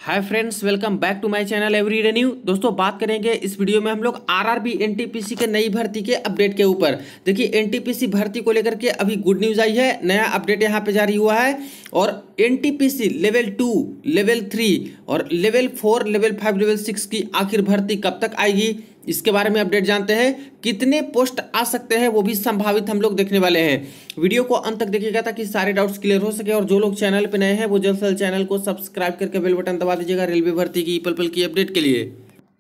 Hi friends, welcome back to my channel everyday new. दोस्तों, बात करेंगे इस वीडियो में हम लोग आरआरबी एनटीपीसी के नई भर्ती के अपडेट के ऊपर। देखिए, एनटीपीसी भर्ती को लेकर के अभी गुड न्यूज़ आई है, नया अपडेट यहाँ पे जारी हुआ है। और एनटीपीसी लेवल 2, लेवल 3 और लेवल 4, लेवल 5, लेवल 6 की आखिर भर्ती कब तक आएगी, इसके बारे में अपडेट जानते हैं। कितने पोस्ट आ सकते हैं वो भी संभावित हम लोग देखने वाले हैं। वीडियो को अंत तक देखिएगा ताकि सारे डाउट्स क्लियर हो सके। और जो लोग चैनल पे नए हैं वो जल्द से जल्द चैनल को सब्सक्राइब करके बेल बटन दबा दीजिएगा रेलवे भर्ती की पल पल की अपडेट के लिए।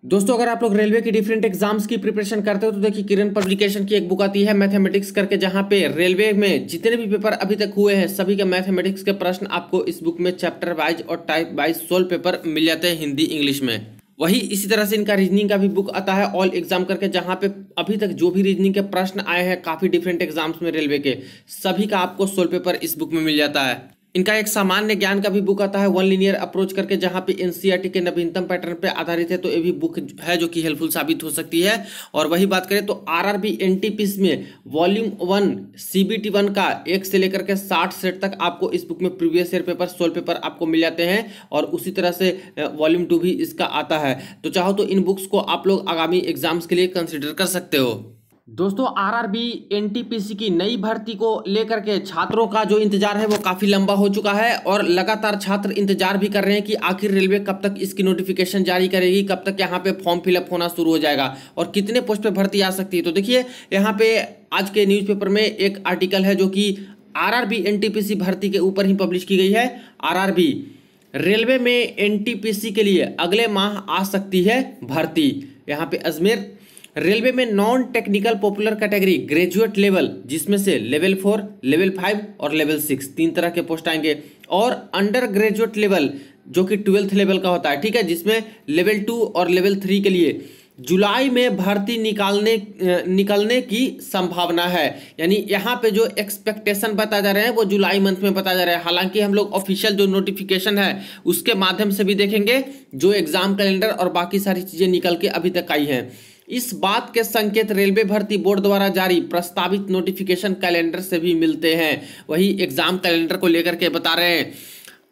दोस्तों, अगर आप लोग रेलवे की डिफरेंट एग्जाम्स की प्रिपरेशन करते हो तो देखिए, किरण पब्लिकेशन की एक बुक आती है मैथमेटिक्स करके, जहां पे रेलवे में जितने भी पेपर अभी तक हुए हैं सभी के मैथमेटिक्स के प्रश्न आपको इस बुक में चैप्टर वाइज और टाइप वाइज 16 पेपर मिल जाते हैं हिंदी इंग्लिश में। वही इसी तरह से इनका रीजनिंग का भी बुक आता है ऑल एग्जाम करके, जहां पे अभी तक जो भी रीजनिंग के प्रश्न आए हैं काफी डिफरेंट एग्जाम्स में रेलवे के, सभी का आपको 16 पेपर इस बुक में मिल जाता है। इनका एक सामान्य ज्ञान का भी बुक आता है वन लीनियर अप्रोच करके, जहां पे एनसीईआरटी के नवीनतम पैटर्न पे आधारित है। तो ये भी बुक है जो कि हेल्पफुल साबित हो सकती है। और वही बात करें तो आरआरबी एनटीपीसी में वॉल्यूम 1 सीबीटी 1 का 1 से लेकर के 60 सेट तक आपको इस बुक में प्रीवियस ईयर पेपर 16 पेपर आपको मिल जाते हैं। और उसी तरह से वॉल्यूम 2 भी इसका आता है। तो चाहो तो इन बुक्स को आप लोग आगामी एग्जाम्स के लिए कंसिडर कर सकते हो। दोस्तों, आरआरबी एनटीपीसी की नई भर्ती को लेकर के छात्रों का जो इंतजार है वो काफी लंबा हो चुका है। और लगातार छात्र इंतजार भी कर रहे हैं कि आखिर रेलवे कब तक इसकी नोटिफिकेशन जारी करेगी, कब तक यहाँ पे फॉर्म फिलअप होना शुरू हो जाएगा और कितने पोस्ट पे भर्ती आ सकती है। तो देखिए, यहाँ पे आज के न्यूज़पेपर में एक आर्टिकल है जो कि आरआरबी एनटीपीसी भर्ती के ऊपर ही पब्लिश की गई है। आरआरबी रेलवे में एनटीपीसी के लिए अगले माह आ सकती है भर्ती। यहाँ पे अजमेर रेलवे में non technical popular category graduate level, जिसमें से लेवल 4, लेवल 5 और लेवल 6 तीन तरह के पोस्ट आएंगे। और अंडर ग्रेजुएट लेवल जो कि 12th लेवल का होता है, ठीक है, जिसमें लेवल 2 और लेवल 3 के लिए जुलाई में भर्ती निकलने की संभावना है। यानी यहाँ पे जो एक्सपेक्टेशन बता जा रहे हैं वो जुलाई मंथ में बता जा रहे हैं। हालांकि हम लोग ऑफिशियल जो नोटिफिकेशन है उसके माध्यम से भी देखेंगे जो एग्जाम कैलेंडर और बाकी सारी चीजें निकल के अभी तक आई हैं। इस बात के संकेत रेलवे भर्ती बोर्ड द्वारा जारी प्रस्तावित नोटिफिकेशन कैलेंडर से भी मिलते हैं। वही एग्जाम कैलेंडर को लेकर के बता रहे हैं।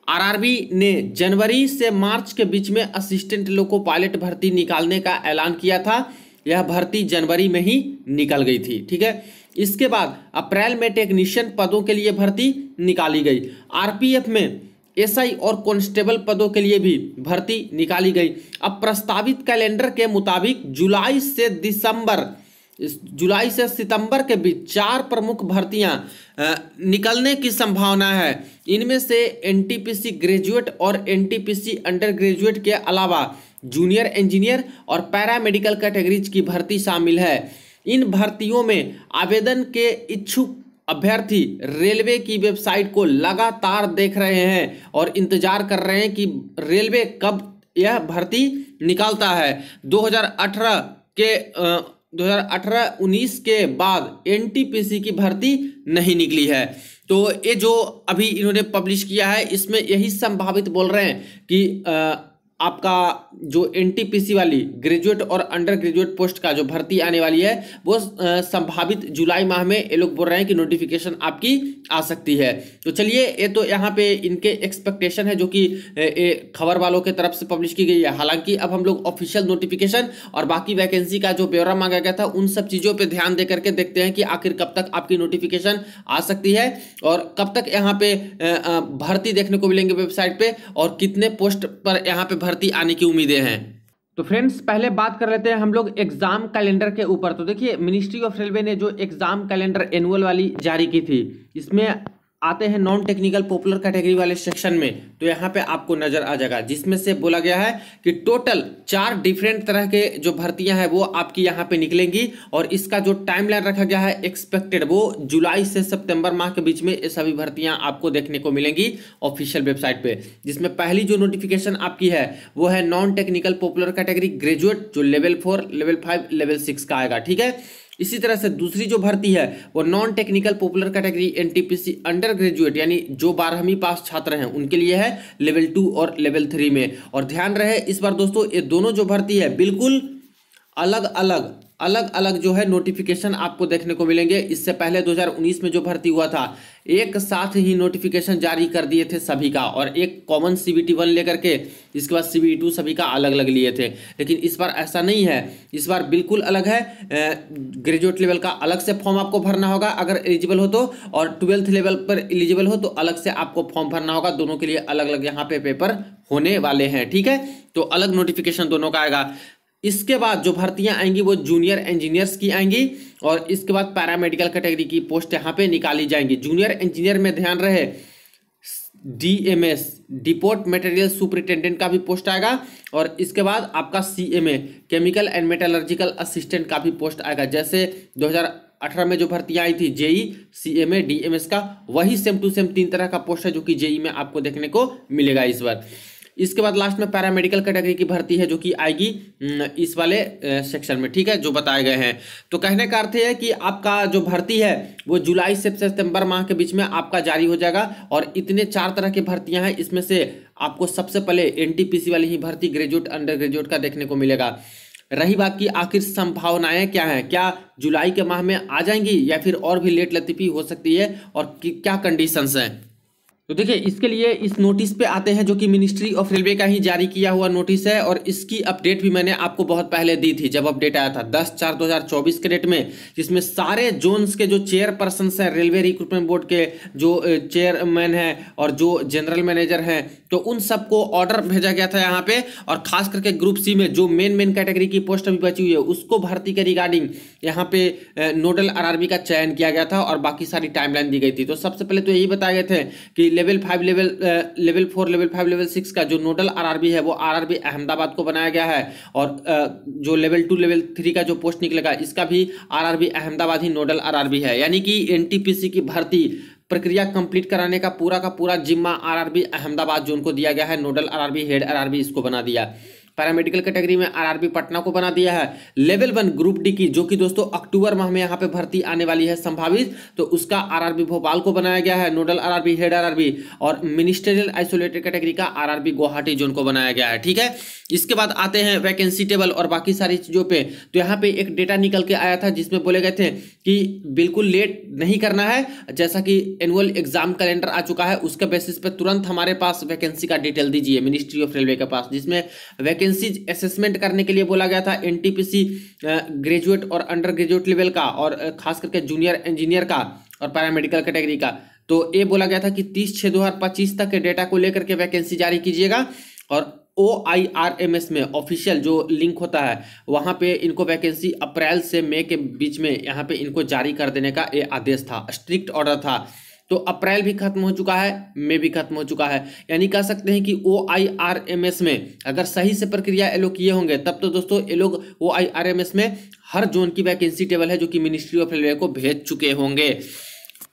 आरआरबी ने जनवरी से मार्च के बीच में असिस्टेंट लोको पायलट भर्ती निकालने का ऐलान किया था। यह भर्ती जनवरी में ही निकल गई थी, ठीक है। इसके बाद अप्रैल में टेक्नीशियन पदों के लिए भर्ती निकाली गई। आरपीएफ में एसआई और कांस्टेबल पदों के लिए भी भर्ती निकाली गई। अब प्रस्तावित कैलेंडर के मुताबिक जुलाई से सितंबर के बीच 4 प्रमुख भर्तियां निकलने की संभावना है। इनमें से एनटीपीसी ग्रेजुएट और एनटीपीसी अंडर ग्रेजुएट के अलावा जूनियर इंजीनियर और पैरामेडिकल कैटेगरीज की भर्ती शामिल है। इन भर्तियों में आवेदन के इच्छुक अभ्यर्थी रेलवे की वेबसाइट को लगातार देख रहे हैं और इंतजार कर रहे हैं कि रेलवे कब यह भर्ती निकालता है। 2018-19 के बाद एनटीपीसी की भर्ती नहीं निकली है। तो ये जो अभी इन्होंने पब्लिश किया है इसमें यही संभावित बोल रहे हैं कि आपका जो एनटीपीसी वाली ग्रेजुएट और अंडर ग्रेजुएट पोस्ट का जो भर्ती आने वाली है वो संभावित जुलाई माह में ये लोग बोल रहे हैं कि नोटिफिकेशन आपकी आ सकती है। तो चलिए, ये तो यहाँ पे इनके एक्सपेक्टेशन है जो कि खबर वालों के तरफ से पब्लिश की गई है। हालांकि अब हम लोग ऑफिशियल नोटिफिकेशन और बाकी वैकेंसी का जो ब्यौरा मांगा गया था उन सब चीज़ों पर ध्यान दे करके देखते हैं कि आखिर कब तक आपकी नोटिफिकेशन आ सकती है और कब तक यहाँ पे भर्ती देखने को मिलेंगे वेबसाइट पे और कितने पोस्ट पर यहाँ पे भर्ती आने की उम्मीदें हैं। तो फ्रेंड्स, पहले बात कर लेते हैं हम लोग एग्जाम कैलेंडर के ऊपर। तो देखिए, मिनिस्ट्री ऑफ रेलवे ने जो एग्जाम कैलेंडर एनुअल वाली जारी की थी, इसमें आते हैं नॉन टेक्निकल पॉपुलर कैटेगरी वाले सेक्शन में। तो यहाँ पे आपको नजर आ जाएगा, जिसमें से बोला गया है कि टोटल 4 डिफरेंट तरह के जो भर्तियां हैं वो आपकी यहाँ पे निकलेंगी। और इसका जो टाइमलाइन रखा गया है एक्सपेक्टेड, वो जुलाई से सितंबर माह के बीच में ये सभी भर्तियां आपको देखने को मिलेंगी ऑफिशियल वेबसाइट पे। जिसमें पहली जो नोटिफिकेशन आपकी है वो है non technical popular category graduate, जो लेवल 4, लेवल 5, लेवल 6 का आएगा, ठीक है। इसी तरह से दूसरी जो भर्ती है वो non technical popular category NTPC under graduate, यानी जो 12वीं पास छात्र हैं उनके लिए है लेवल 2 और लेवल 3 में। और ध्यान रहे इस बार दोस्तों, ये दोनों जो भर्ती है बिल्कुल अलग अलग जो है नोटिफिकेशन आपको देखने को मिलेंगे। इससे पहले 2019 में जो भर्ती हुआ था एक साथ ही नोटिफिकेशन जारी कर दिए थे सभी का, और एक कॉमन CBT 1 लेकर के इसके बाद CBT 2 सभी का अलग अलग लिए थे। लेकिन इस बार ऐसा नहीं है, इस बार बिल्कुल अलग है। ग्रेजुएट लेवल का अलग से फॉर्म आपको भरना होगा अगर एलिजिबल हो तो, और 12th लेवल पर एलिजिबल हो तो अलग से आपको फॉर्म भरना होगा। दोनों के लिए अलग अलग यहाँ पे पेपर होने वाले हैं, ठीक है। तो अलग नोटिफिकेशन दोनों का आएगा। इसके बाद जो भर्तियां आएंगी वो जूनियर इंजीनियर्स की आएंगी, और इसके बाद पैरामेडिकल कैटेगरी की पोस्ट यहाँ पे निकाली जाएंगी। जूनियर इंजीनियर में ध्यान रहे DMS डिपोट मटेरियल सुपरिटेंडेंट का भी पोस्ट आएगा, और इसके बाद आपका CMA chemical and metallurgical assistant का भी पोस्ट आएगा। जैसे 2018 में जो भर्तियां आई थी JEE CMA DMS का, वही सेम टू सेम 3 तरह का पोस्ट है जो कि JEE में आपको देखने को मिलेगा इस बार। इसके बाद लास्ट में पैरामेडिकल कैटेगरी की भर्ती है जो कि आएगी इस वाले सेक्शन में, ठीक है, जो बताए गए हैं। तो कहने का अर्थ है कि आपका जो भर्ती है वो जुलाई से सितंबर माह के बीच में आपका जारी हो जाएगा, और इतने 4 तरह की भर्तियां हैं। इसमें से आपको सबसे पहले NTPC वाली ही भर्ती ग्रेजुएट अंडर ग्रेजुएट का देखने को मिलेगा। रही बात की आखिर संभावनाएं क्या हैं, क्या जुलाई के माह में आ जाएंगी या फिर और भी लेट लतीफी हो सकती है, और क्या कंडीशंस हैं। तो देखिए इसके लिए इस नोटिस पे आते हैं जो कि मिनिस्ट्री ऑफ रेलवे का ही जारी किया हुआ नोटिस है, और इसकी अपडेट भी मैंने आपको बहुत पहले दी थी जब अपडेट आया था 10/4/2024 के डेट में, जिसमें सारे जोन्स के जो चेयरपर्सन हैं रेलवे रिक्रूटमेंट बोर्ड के, जो चेयरमैन हैं और जो जनरल मैनेजर हैं, तो उन सबको ऑर्डर भेजा गया था यहाँ पे। और खास करके ग्रुप C में जो मेन कैटेगरी की पोस्ट अभी बची हुई है उसको भर्ती के रिगार्डिंग यहाँ पे नोडल RRB का चयन किया गया था, और बाकी सारी टाइमलाइन दी गई थी। तो सबसे पहले तो यही बताए गए थे कि लेवल 5 लेवल 4 लेवल 5 लेवल 6 का जो नोडल RRB है वो RRB अहमदाबाद को बनाया गया है, और जो लेवल 2 लेवल 3 का जो पोस्ट निकलेगा इसका भी RRB अहमदाबाद ही नोडल RRB है। यानी कि NTPC की भर्ती प्रक्रिया कंप्लीट कराने का पूरा जिम्मा RRB अहमदाबाद जोन को दिया गया है। नोडल RRB हेड RRB इसको बना दिया। पैरामेडिकल कैटेगरी में RRB पटना को बना दिया है। लेवल 1 ग्रुप डी की जो कि दोस्तों अक्टूबर माह में यहाँ पे भर्ती आने वाली है संभावित, तो उसका RRB भोपाल को बनाया गया है नोडल RRB हेड RRB, और मिनिस्ट्रियल आइसोलेटेड कैटेगरी का RRB गुवाहाटी जोन को बनाया गया है, ठीक है। इसके बाद आते हैं वैकेंसी टेबल और बाकी सारी चीजों पे। तो यहाँ पे एक डेटा निकल के आया था जिसमें बोले गए थे कि बिल्कुल लेट नहीं करना है, जैसा कि एनुअल एग्जाम कैलेंडर आ चुका है उसके बेसिस पे तुरंत हमारे पास वैकेंसी का डिटेल दीजिए मिनिस्ट्री ऑफ रेलवे के पास, जिसमें वैकेंसीज असेसमेंट करने के लिए बोला गया था NTPC ग्रेजुएट और अंडर ग्रेजुएट लेवल का, और खास करके जूनियर इंजीनियर का और पैरामेडिकल कैटेगरी का। तो ये बोला गया था कि 30/6/2025 तक के डेटा को लेकर के वैकेंसी जारी कीजिएगा, और OIRMS में ऑफिशियल जो लिंक होता है वहां पे इनको वैकेंसी अप्रैल से मई के बीच में यहाँ पे इनको जारी कर देने का ये आदेश था, स्ट्रिक्ट ऑर्डर था। तो अप्रैल भी खत्म हो चुका है, मई भी खत्म हो चुका है, यानी कह सकते हैं कि OIRMS में अगर सही से प्रक्रिया ये लोग किए होंगे तब तो दोस्तों ये लोग OIRMS में हर जोन की वैकेंसी टेबल है जो कि मिनिस्ट्री ऑफ रेलवे को भेज चुके होंगे।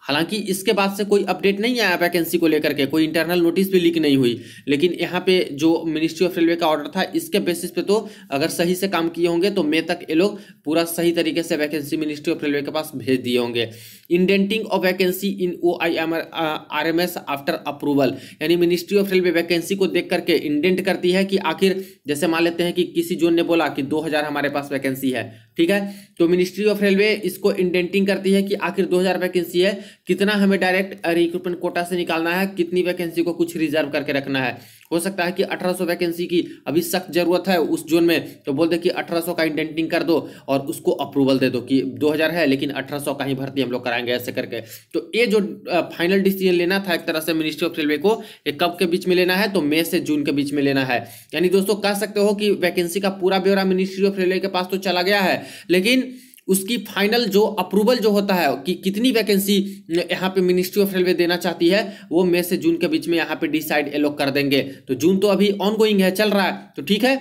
हालांकि इसके बाद से कोई अपडेट नहीं आया वैकेंसी को लेकर के, कोई इंटरनल नोटिस भी लीक नहीं हुई, लेकिन यहाँ पे जो मिनिस्ट्री ऑफ रेलवे का ऑर्डर था इसके बेसिस पे तो अगर सही से काम किए होंगे तो मई तक ये लोग पूरा सही तरीके से वैकेंसी मिनिस्ट्री ऑफ रेलवे के पास भेज दिए होंगे। Indenting of vacancy in OIRMS after approval, यानी मिनिस्ट्री ऑफ रेलवे वैकेंसी को देख करके इंडेंट करती है कि आखिर जैसे मान लेते हैं कि किसी जोन ने बोला कि 2000 हमारे पास वैकेंसी है, ठीक है, तो मिनिस्ट्री ऑफ रेलवे इसको इंडेंटिंग करती है कि आखिर 2000 वैकेंसी है, कितना हमें डायरेक्ट रिक्रूटमेंट कोटा से निकालना है, कितनी वैकेंसी को कुछ रिजर्व करके रखना है। हो सकता है कि 1800 वैकेंसी की अभी सख्त जरूरत है उस जोन में, तो बोल दे कि 1800 का इंडेंटिंग कर दो और उसको अप्रूवल दे दो कि 2000 है लेकिन 1800 का ही भर्ती हम लोग कराएंगे, ऐसे करके। तो ये जो फाइनल डिसीजन लेना था एक तरह से मिनिस्ट्री ऑफ रेलवे को, ये कब के बीच में लेना है, तो मई से जून के बीच में लेना है। यानी दोस्तों कह सकते हो कि वैकेंसी का पूरा ब्यौरा मिनिस्ट्री ऑफ रेलवे के पास तो चला गया है, लेकिन उसकी फाइनल जो अप्रूवल जो होता है कि कितनी वैकेंसी यहाँ पे मिनिस्ट्री ऑफ रेलवे देना चाहती है, वो मई से जून के बीच में यहाँ पे डिसाइड एलोक कर देंगे। तो जून तो अभी ऑनगोइंग है, चल रहा है, तो ठीक है,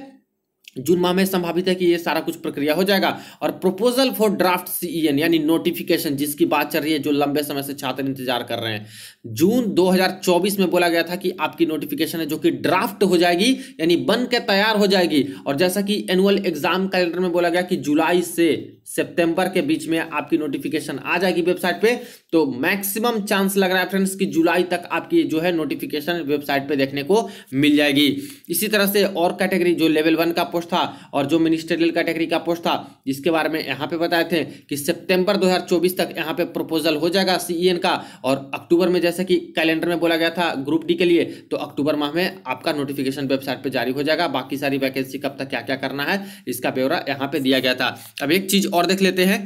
जून माह में संभावित है कि ये सारा कुछ प्रक्रिया हो जाएगा। और प्रपोजल फॉर ड्राफ्ट CEN यानी नोटिफिकेशन जिसकी बात चल रही है, जो लंबे समय से छात्र इंतजार कर रहे हैं, जून 2024 में बोला गया था कि आपकी नोटिफिकेशन है जो कि ड्राफ्ट हो जाएगी, यानी बन के तैयार हो जाएगी। और जैसा कि एनुअल एग्जाम कैलेंडर में बोला गया कि जुलाई से सितंबर के बीच में आपकी नोटिफिकेशन आ जाएगी वेबसाइट पे, तो मैक्सिमम चांस लग रहा है फ्रेंड्स कि जुलाई तक आपकी जो है नोटिफिकेशन वेबसाइट पे देखने को मिल जाएगी। इसी तरह से और कैटेगरी जो लेवल 1 का पोस्ट पोस्ट था और जो मिनिस्टरियल कैटेगरी का पोस्ट था, जिसके बारे में यहाँ पे बताए थे कि सितंबर 2024 तक यहाँ पे प्रपोजल हो जाएगा सीईएन का, और अक्टूबर में जैसे कि कैलेंडर में बोला गया था ग्रुप डी के लिए, तो अक्टूबर माह में आपका नोटिफिकेशन वेबसाइट पे जारी हो जाएगा। बाकी सारी वैकेंसी कब तक क्या क्या करना है इसका ब्यौरा यहाँ पे दिया गया था। अब एक चीज और देख लेते हैं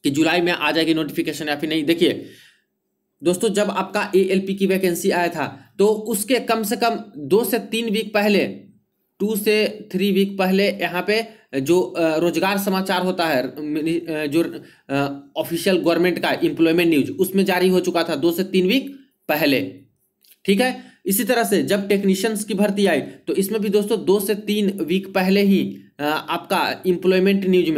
कि जुलाई में आ जाएगी नोटिफिकेशन या फिर नहीं। देखिए दोस्तों, जब आपका एएलपी की वैकेंसी आया था तो उसके कम से कम 2 से 3 वीक पहले, 2 से 3 वीक पहले यहाँ पे जो रोजगार समाचार होता है, जो ऑफिशियल गवर्नमेंट का एम्प्लॉयमेंट न्यूज, उसमें जारी हो चुका था 2 से 3 वीक पहले। ठीक है, इसी तरह से जब टेक्नीशियंस की भर्ती आई तो इसमें भी दोस्तों 2 से 3 वीक पहले ही आपका एम्प्लॉयमेंट न्यूज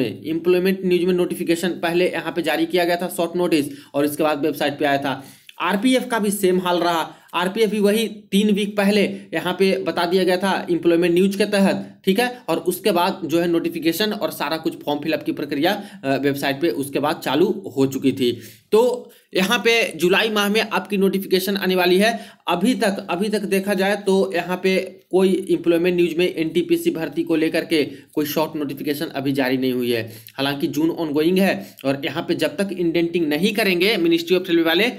में नोटिफिकेशन पहले यहाँ पे जारी किया गया था, शॉर्ट नोटिस, और इसके बाद वेबसाइट पे आया था। आरपीएफ का भी सेम हाल रहा। आरपीएफ भी वही 3 वीक पहले यहाँ पे बता दिया गया था एम्प्लॉयमेंट न्यूज के तहत। ठीक है, और उसके बाद जो है नोटिफिकेशन और सारा कुछ फॉर्म फिलअप की प्रक्रिया वेबसाइट पे उसके बाद चालू हो चुकी थी। तो यहाँ पे जुलाई माह में आपकी नोटिफिकेशन आने वाली है। अभी तक देखा जाए तो यहाँ पे कोई एम्प्लॉयमेंट न्यूज में एनटीपीसी भर्ती को लेकर के कोई शॉर्ट नोटिफिकेशन अभी जारी नहीं हुई है। हालांकि जून ऑनगोइंग है और यहाँ पे जब तक इंडेंटिंग नहीं करेंगे मिनिस्ट्री ऑफ रेलवे वाले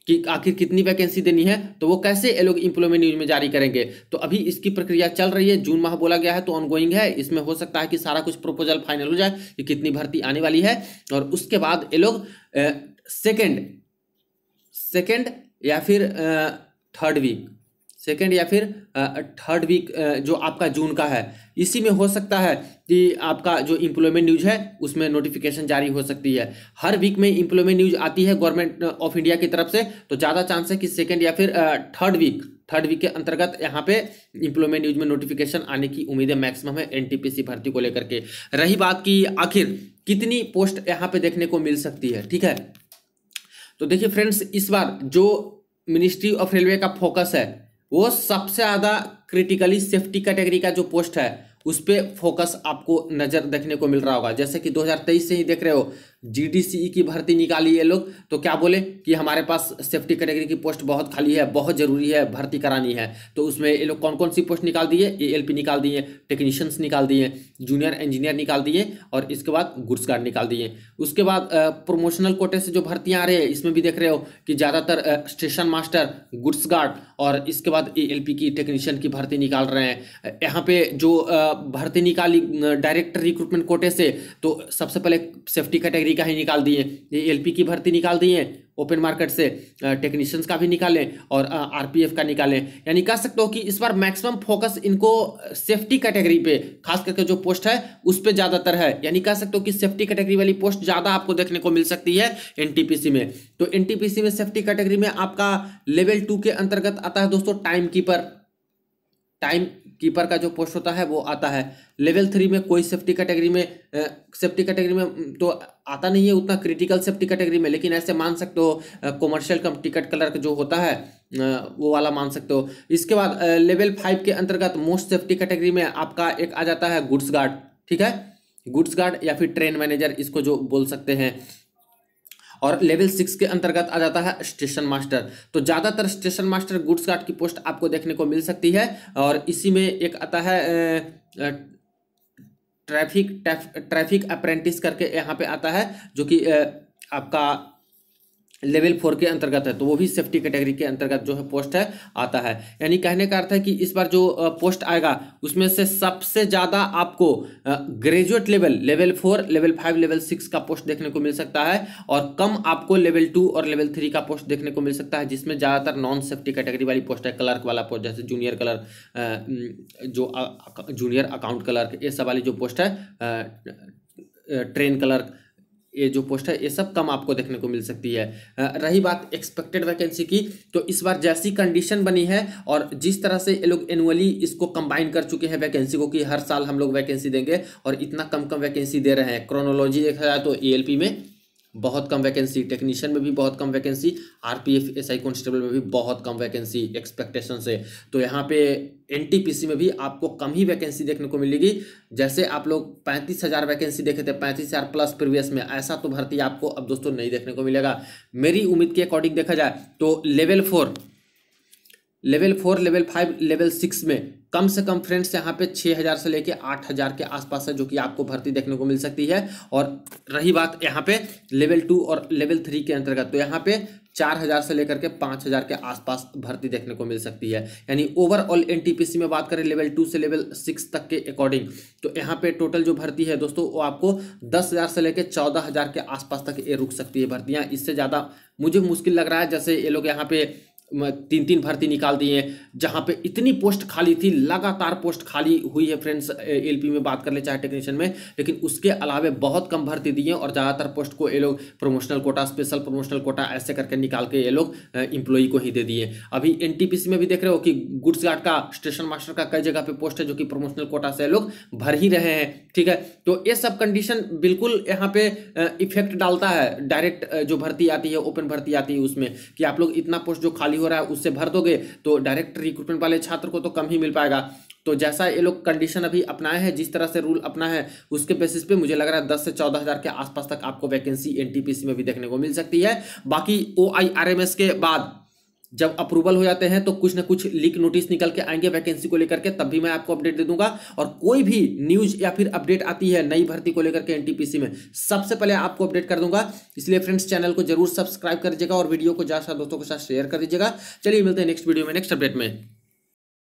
कि आखिर कितनी वैकेंसी देनी है, तो वो कैसे ये लोग एम्प्लॉयमेंट न्यूज में जारी करेंगे। तो अभी इसकी प्रक्रिया चल रही है, जून माह बोला गया है तो ऑनगोइंग है। इसमें हो सकता है कि सारा कुछ प्रपोजल फाइनल हो जाए कि कितनी भर्ती आने वाली है, और उसके बाद ये लोग सेकेंड या फिर थर्ड वीक जो आपका जून का है, इसी में हो सकता है कि आपका जो एम्प्लॉयमेंट न्यूज है उसमें नोटिफिकेशन जारी हो सकती है। हर वीक में एम्प्लॉयमेंट न्यूज आती है गवर्नमेंट ऑफ इंडिया की तरफ से, तो ज़्यादा चांस है कि सेकेंड या फिर थर्ड वीक के अंतर्गत यहाँ पे एम्प्लॉयमेंट न्यूज में नोटिफिकेशन आने की उम्मीदें मैक्सिमम है एनटीपीसी भर्ती को लेकर के। रही बात की आखिर कितनी पोस्ट यहाँ पे देखने को मिल सकती है, ठीक है, तो देखिए फ्रेंड्स, इस बार जो मिनिस्ट्री ऑफ रेलवे का फोकस है वो सबसे ज़्यादा क्रिटिकली सेफ्टी कैटेगरी का जो पोस्ट है उस पर फोकस आपको नज़र देखने को मिल रहा होगा। जैसे कि 2023 से ही देख रहे हो जीडीसीई की भर्ती निकाली ये लोग, तो क्या बोले कि हमारे पास सेफ्टी कैटेगरी की पोस्ट बहुत खाली है, बहुत ज़रूरी है, भर्ती करानी है। तो उसमें ये लोग कौन कौन सी पोस्ट निकाल दिए, एएलपी निकाल दिए, टेक्नीशियंस निकाल दिए, जूनियर इंजीनियर निकाल दिए, और इसके बाद गुड्स गार्ड निकाल दिए। उसके बाद प्रोमोशनल कोटे से जो भर्तियाँ आ रही है इसमें भी देख रहे हो कि ज़्यादातर स्टेशन मास्टर, गुड्स गार्ड और इसके बाद एएलपी की टेक्नीशियन की भर्ती निकाल रहे हैं। यहाँ पे जो भर्ती निकाली डायरेक्ट रिक्रूटमेंट कोटे से, तो सबसे पहले सेफ्टी कैटेगरी का ही निकाल दिए, एएलपी की भर्ती निकाल दिए ओपन मार्केट से, टेक्नीशियंस का भी निकालें और आरपीएफ का निकालें। यानी कह सकते हो कि इस बार मैक्सिमम फोकस इनको सेफ्टी कैटेगरी पे, खास करके जो पोस्ट है उस पे ज़्यादातर है। यानी कह सकते हो कि सेफ्टी कैटेगरी वाली पोस्ट ज़्यादा आपको देखने को मिल सकती है एनटीपीसी में। तो एनटीपीसी में सेफ्टी कैटेगरी में आपका लेवल 2 के अंतर्गत आता है दोस्तों टाइम कीपर का जो पोस्ट होता है वो आता है। लेवल 3 में कोई सेफ्टी कैटेगरी में तो आता नहीं है उतना क्रिटिकल सेफ्टी कैटेगरी में, लेकिन ऐसे मान सकते हो कॉमर्शियल कम टिकट क्लर्क जो होता है वो वाला मान सकते हो। इसके बाद लेवल 5 के अंतर्गत मोस्ट सेफ्टी कैटेगरी में आपका एक आ जाता है गुड्स गार्ड, ठीक है, गुड्स गार्ड या फिर ट्रेन मैनेजर इसको जो बोल सकते हैं। और लेवल 6 के अंतर्गत आ जाता है स्टेशन मास्टर। तो ज़्यादातर स्टेशन मास्टर, गुड्स गार्ड की पोस्ट आपको देखने को मिल सकती है। और इसी में एक आता है ट्रैफिक अप्रेंटिस करके यहाँ पे आता है, जो कि आपका लेवल 4 के अंतर्गत है, तो वो भी सेफ्टी कैटेगरी के अंतर्गत जो है पोस्ट है आता है। यानी कहने का अर्थ है कि इस बार जो पोस्ट आएगा उसमें से सबसे ज़्यादा आपको ग्रेजुएट लेवल 4, लेवल 5, लेवल 6 का पोस्ट देखने को मिल सकता है, और कम आपको लेवल 2 और लेवल 3 का पोस्ट देखने को मिल सकता है, जिसमें ज़्यादातर नॉन सेफ्टी कैटेगरी वाली पोस्ट है। क्लर्क वाला पोस्ट जैसे जूनियर क्लर्क, जो जूनियर अकाउंट क्लर्क, ये सब वाली जो पोस्ट है, ट्रेन क्लर्क, ये जो पोस्ट है ये सब कम आपको देखने को मिल सकती है। रही बात एक्सपेक्टेड वैकेंसी की, तो इस बार जैसी कंडीशन बनी है और जिस तरह से ये लोग एनुअली इसको कंबाइन कर चुके हैं वैकेंसी को कि हर साल हम लोग वैकेंसी देंगे, और इतना कम वैकेंसी दे रहे हैं। क्रोनोलॉजी देखा जाए तो एएलपी में बहुत कम वैकेंसी, टेक्नीशियन में भी बहुत कम वैकेंसी, आरपीएफ एसआई कांस्टेबल में भी बहुत कम वैकेंसी एक्सपेक्टेशन से। तो यहाँ पे एनटीपीसी में भी आपको कम ही वैकेंसी देखने को मिलेगी। जैसे आप लोग 35,000 वैकेंसी देखे थे, 35,000 प्लस प्रीवियस में, ऐसा तो भर्ती आपको अब दोस्तों नहीं देखने को मिलेगा। मेरी उम्मीद के अकॉर्डिंग देखा जाए तो लेवल लेवल 4, लेवल 5, लेवल 6 में कम से कम फ्रेंड्स यहाँ पे 6,000 से लेके 8,000 के आसपास है जो कि आपको भर्ती देखने को मिल सकती है। और रही बात यहाँ पे लेवल 2 और लेवल 3 के अंतर्गत, तो यहाँ पे 4,000 से लेकर के 5,000 के आसपास भर्ती देखने को मिल सकती है। यानी ओवरऑल एनटीपीसी में बात करें लेवल 2 से लेवल 6 तक के अकॉर्डिंग, तो यहाँ पे टोटल जो भर्ती है दोस्तों वो आपको 10,000 से लेकर 14,000 के आसपास तक ये रुक सकती है भर्तियाँ। इससे ज़्यादा मुझे मुश्किल लग रहा है। जैसे ये लोग यहाँ पे 3-3 भर्ती निकाल दिए, जहां पे इतनी पोस्ट खाली थी, लगातार पोस्ट खाली हुई है फ्रेंड्स एलपी में बात कर ले चाहे टेक्नीशियन में, लेकिन उसके अलावे बहुत कम भर्ती दी है और ज़्यादातर पोस्ट को ये लोग promotional quota, special promotional quota ऐसे करके निकाल के ये लोग एम्प्लॉई को ही दे दिए। अभी एनटीपीसी में भी देख रहे हो कि गुड्स गार्ड का, स्टेशन मास्टर का कई जगह पे पोस्ट है जो कि प्रमोशनल कोटा से लोग भर ही रहे हैं। ठीक है, तो ये सब कंडीशन बिल्कुल यहाँ पे इफेक्ट डालता है। डायरेक्ट जो भर्ती आती है, ओपन भर्ती आती है, उसमें कि आप लोग इतना पोस्ट जो खाली हो रहा है उससे भर दोगे तो डायरेक्ट रिक्रूटमेंट वाले छात्र को तो कम ही मिल पाएगा। तो जैसा ये लोग कंडीशन अभी अपनाए हैं, जिस तरह से रूल अपना है, उसके बेसिस पे मुझे लग रहा है 10 से 14,000 के आसपास तक आपको वैकेंसी एनटीपीसी में भी देखने को मिल सकती है। बाकी OIRMS के बाद जब अप्रूवल हो जाते हैं तो कुछ ना कुछ लीक नोटिस निकल के आएंगे वैकेंसी को लेकर के, तब भी मैं आपको अपडेट दे दूंगा। और कोई भी न्यूज या फिर अपडेट आती है नई भर्ती को लेकर के एनटीपीसी में, सबसे पहले आपको अपडेट कर दूंगा। इसलिए फ्रेंड्स चैनल को जरूर सब्सक्राइब कर दीजिएगा और वीडियो को ज्यादा दोस्तों के साथ शेयर कर दीजिएगा। चलिए मिलते हैं नेक्स्ट वीडियो में, नेक्स्ट अपडेट में।